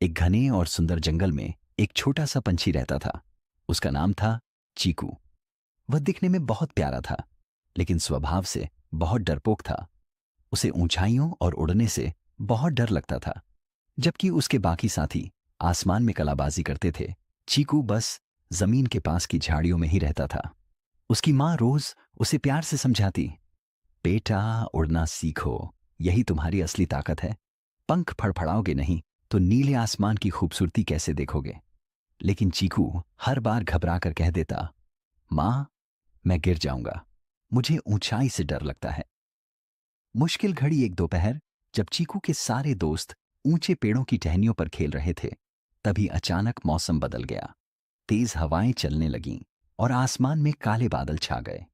एक घने और सुंदर जंगल में एक छोटा सा पंछी रहता था। उसका नाम था चीकू। वह दिखने में बहुत प्यारा था, लेकिन स्वभाव से बहुत डरपोक था। उसे ऊंचाइयों और उड़ने से बहुत डर लगता था। जबकि उसके बाकी साथी आसमान में कलाबाजी करते थे, चीकू बस जमीन के पास की झाड़ियों में ही रहता था। उसकी माँ रोज उसे प्यार से समझाती, बेटा उड़ना सीखो, यही तुम्हारी असली ताकत है। पंख फड़फड़ाओगे नहीं तो नीले आसमान की खूबसूरती कैसे देखोगे। लेकिन चीकू हर बार घबरा कर कह देता, माँ मैं गिर जाऊंगा, मुझे ऊंचाई से डर लगता है। मुश्किल घड़ी एक दोपहर, जब चीकू के सारे दोस्त ऊंचे पेड़ों की टहनियों पर खेल रहे थे, तभी अचानक मौसम बदल गया। तेज हवाएं चलने लगीं और आसमान में काले बादल छा गए।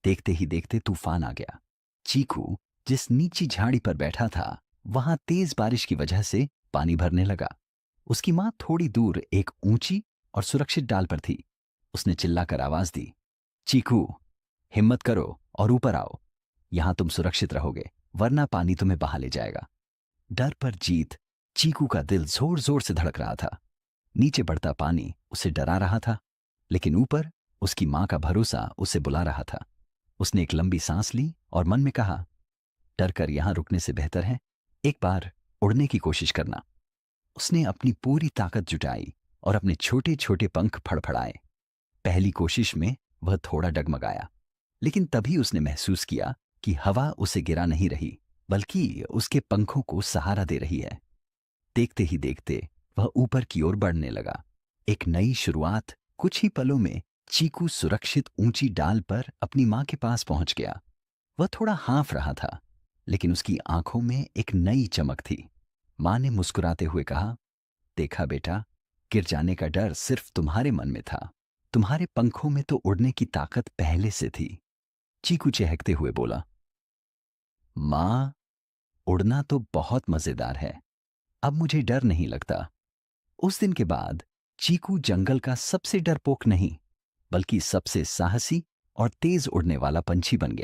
देखते ही देखते तूफान आ गया। चीकू जिस नीची झाड़ी पर बैठा था, वहां तेज बारिश की वजह से पानी भरने लगा। उसकी मां थोड़ी दूर एक ऊंची और सुरक्षित डाल पर थी। उसने चिल्लाकर आवाज दी, चीकू हिम्मत करो और ऊपर आओ, यहां तुम सुरक्षित रहोगे, वरना पानी तुम्हें बहा ले जाएगा। डर पर जीत, चीकू का दिल जोर जोर से धड़क रहा था। नीचे बढ़ता पानी उसे डरा रहा था, लेकिन ऊपर उसकी मां का भरोसा उसे बुला रहा था। उसने एक लंबी सांस ली और मन में कहा, डर कर यहां रुकने से बेहतर है एक बार उड़ने की कोशिश करना। उसने अपनी पूरी ताकत जुटाई और अपने छोटे छोटे पंख फड़फड़ाए। पहली कोशिश में वह थोड़ा डगमगाया, लेकिन तभी उसने महसूस किया कि हवा उसे गिरा नहीं रही, बल्कि उसके पंखों को सहारा दे रही है। देखते ही देखते वह ऊपर की ओर बढ़ने लगा। एक नई शुरुआत। कुछ ही पलों में चीकू सुरक्षित ऊंची डाल पर अपनी मां के पास पहुंच गया। वह थोड़ा हाँफ रहा था, लेकिन उसकी आंखों में एक नई चमक थी। मां ने मुस्कुराते हुए कहा, देखा बेटा, गिर जाने का डर सिर्फ तुम्हारे मन में था, तुम्हारे पंखों में तो उड़ने की ताकत पहले से थी। चीकू चहकते हुए बोला, मां उड़ना तो बहुत मजेदार है, अब मुझे डर नहीं लगता। उस दिन के बाद चीकू जंगल का सबसे डरपोक नहीं, बल्कि सबसे साहसी और तेज उड़ने वाला पंछी बन गया।